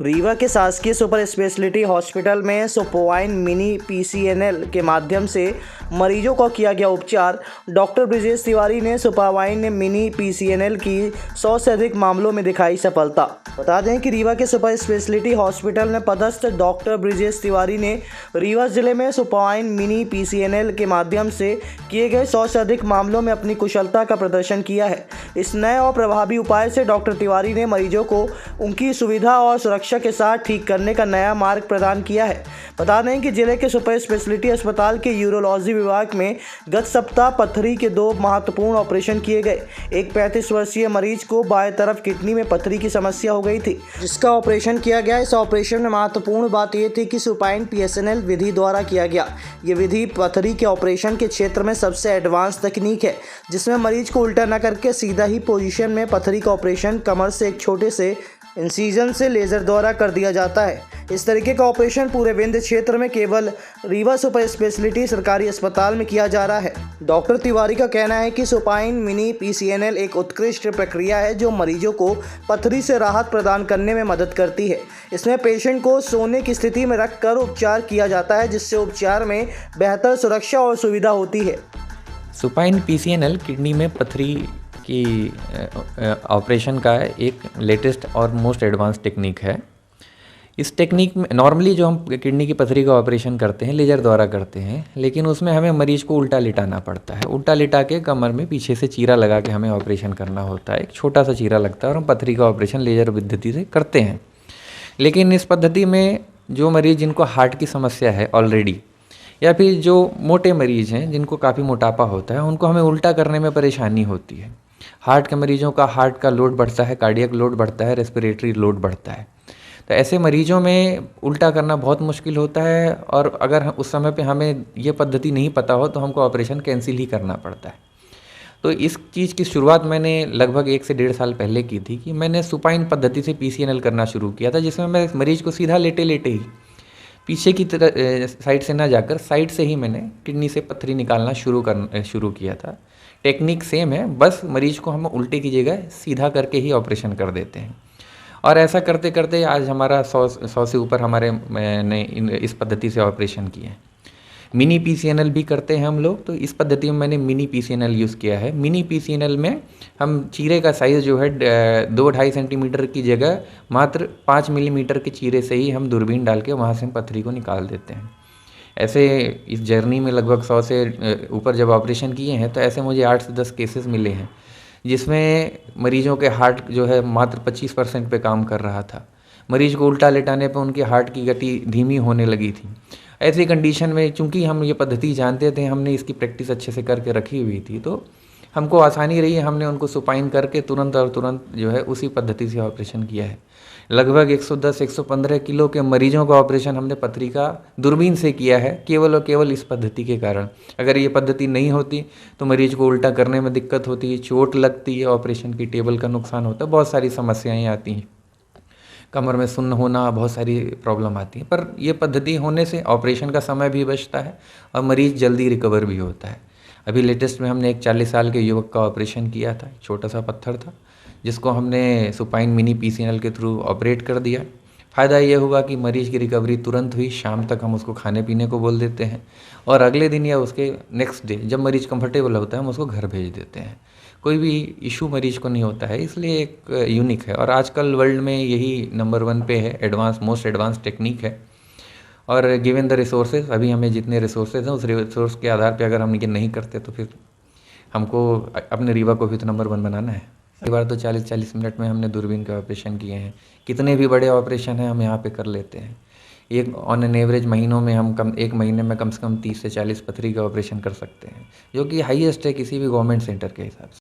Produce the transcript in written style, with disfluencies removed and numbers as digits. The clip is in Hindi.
रीवा के शासकीय सुपर स्पेशलिटी हॉस्पिटल में सुपोवाइन मिनी पीसीएनएल के माध्यम से मरीजों को किया गया उपचार। डॉक्टर ब्रिजेश तिवारी ने सुपोवाइन मिनी पीसीएनएल की 100 से अधिक मामलों में दिखाई सफलता। बता दें कि रीवा के सुपर स्पेशलिटी हॉस्पिटल में पदस्थ डॉक्टर ब्रिजेश तिवारी ने रीवा जिले में सुपोवाइन मिनी पीसीएनएल के माध्यम से किए गए 100 से अधिक मामलों में अपनी कुशलता का प्रदर्शन किया है। इस नए और प्रभावी उपाय से डॉक्टर तिवारी ने मरीजों को उनकी सुविधा और सुरक्षा के साथ ठीक करने का नया मार्ग प्रदान किया है। बता दें कि जिले के सुपर स्पेशलिटी अस्पताल के यूरोलॉजी विभाग में गत सप्ताह पथरी के 2 महत्वपूर्ण ऑपरेशन किए गए। एक 35 वर्षीय मरीज को बाएं तरफ किडनी में पथरी की समस्या हो गई थी, जिसका ऑपरेशन किया गया। इस ऑपरेशन में महत्वपूर्ण बात यह थी कि सुपाइन पीएसएनएल विधि द्वारा किया गया। ये विधि पथरी के ऑपरेशन के क्षेत्र में सबसे एडवांस तकनीक है, जिसमें मरीज को उल्टा न करके सीधा ही पोजीशन में पथरी का ऑपरेशन कमर से एक छोटे से इंसिजन से लेजर द्वारा कर दिया जाता है। इस तरीके का ऑपरेशन पूरे विंध्य क्षेत्र में केवल रीवा सुपर स्पेशलिटी सरकारी अस्पताल में किया जा रहा है। डॉक्टर तिवारी का कहना है कि सुपाइन मिनी पीसीएनएल एक उत्कृष्ट प्रक्रिया है जो मरीजों को पथरी से राहत प्रदान करने में मदद करती है। इसमें पेशेंट को सोने की स्थिति में रखकर उपचार किया जाता है, जिससे उपचार में बेहतर सुरक्षा और सुविधा होती है। सुपाइन पीसीएनएल किडनी में पथरी की ऑपरेशन का एक लेटेस्ट और मोस्ट एडवांस टेक्निक है। इस टेक्निक में नॉर्मली जो हम किडनी की पथरी का ऑपरेशन करते हैं लेजर द्वारा करते हैं, लेकिन उसमें हमें मरीज को उल्टा लिटाना पड़ता है। उल्टा लिटा के कमर में पीछे से चीरा लगा के हमें ऑपरेशन करना होता है। एक छोटा सा चीरा लगता है और हम पथरी का ऑपरेशन लेजर पद्धति से करते हैं। लेकिन इस पद्धति में जो मरीज जिनको हार्ट की समस्या है ऑलरेडी, या फिर जो मोटे मरीज हैं जिनको काफ़ी मोटापा होता है, उनको हमें उल्टा करने में परेशानी होती है। हार्ट के मरीजों का हार्ट का लोड बढ़ता है, कार्डियक लोड बढ़ता है, रेस्पिरेटरी लोड बढ़ता है। तो ऐसे मरीजों में उल्टा करना बहुत मुश्किल होता है, और अगर उस समय पे हमें ये पद्धति नहीं पता हो तो हमको ऑपरेशन कैंसिल ही करना पड़ता है। तो इस चीज़ की शुरुआत मैंने लगभग 1 से 1.5 साल पहले की थी कि मैंने सुपाइन पद्धति से पीसीएनएल करना शुरू किया था, जिसमें मैं मरीज को सीधा लेटे लेटे ही पीछे की तरह साइड से ना जाकर साइड से ही मैंने किडनी से पथरी निकालना शुरू किया था। टेक्निक सेम है, बस मरीज को हम उल्टे की जगह सीधा करके ही ऑपरेशन कर देते हैं। और ऐसा करते करते आज हमारा 100 से ऊपर हमारे ने इस पद्धति से ऑपरेशन किए हैं। मिनी पीसीएनएल भी करते हैं हम लोग, तो इस पद्धति में मैंने मिनी पीसीएनएल यूज़ किया है। मिनी पीसीएनएल में हम चीरे का साइज़ जो है 2-2.5 सेंटीमीटर की जगह मात्र 5 मिलीमीटर के चीरे से ही हम दूरबीन डाल के वहाँ से हम पथरी को निकाल देते हैं। ऐसे इस जर्नी में लगभग 100 से ऊपर जब ऑपरेशन किए हैं, तो ऐसे मुझे 8 से 10 केसेस मिले हैं, जिसमें मरीजों के हार्ट जो है मात्र 25% पे काम कर रहा था। मरीज को उल्टा लेटाने पर उनके हार्ट की गति धीमी होने लगी थी। ऐसी कंडीशन में चूंकि हम ये पद्धति जानते थे, हमने इसकी प्रैक्टिस अच्छे से करके रखी हुई थी, तो हमको आसानी रही। हमने उनको सुपाइन करके तुरंत जो है उसी पद्धति से ऑपरेशन किया है। लगभग 110-115 किलो के मरीजों का ऑपरेशन हमने पथरी का दूरबीन से किया है, केवल और केवल इस पद्धति के कारण। अगर ये पद्धति नहीं होती तो मरीज को उल्टा करने में दिक्कत होती है, चोट लगती है, ऑपरेशन की टेबल का नुकसान होता है, बहुत सारी समस्याएं आती हैं, कमर में सुन्न होना, बहुत सारी प्रॉब्लम आती है। पर यह पद्धति होने से ऑपरेशन का समय भी बचता है और मरीज़ जल्दी रिकवर भी होता है। अभी लेटेस्ट में हमने एक 40 साल के युवक का ऑपरेशन किया था। छोटा सा पत्थर था, जिसको हमने सुपाइन मिनी पीसीएनएल के थ्रू ऑपरेट कर दिया। फ़ायदा ये हुआ कि मरीज़ की रिकवरी तुरंत हुई। शाम तक हम उसको खाने पीने को बोल देते हैं, और अगले दिन या उसके नेक्स्ट डे जब मरीज़ कंफर्टेबल होता है, हम उसको घर भेज देते हैं। कोई भी इशू मरीज को नहीं होता है, इसलिए एक यूनिक है। और आजकल वर्ल्ड में यही नंबर 1 पे है, मोस्ट एडवांस टेक्निक है। और गिवन द रिसोर्सेज, अभी हमें जितने रिसोर्सेज हैं उस रिसोर्स के आधार पे अगर हम ये नहीं करते तो फिर हमको अपने रीवा को भी तो नंबर 1 बनाना है। कई बार तो 40-40 मिनट में हमने दूरबीन के ऑपरेशन किए हैं। कितने भी बड़े ऑपरेशन हैं हम यहाँ पे कर लेते हैं। एक ऑन एन एवरेज महीनों में हम एक महीने में कम से कम 30 से 40 पथरी का ऑपरेशन कर सकते हैं, जो कि हाईएस्ट है किसी भी गवर्नमेंट सेंटर के हिसाब से।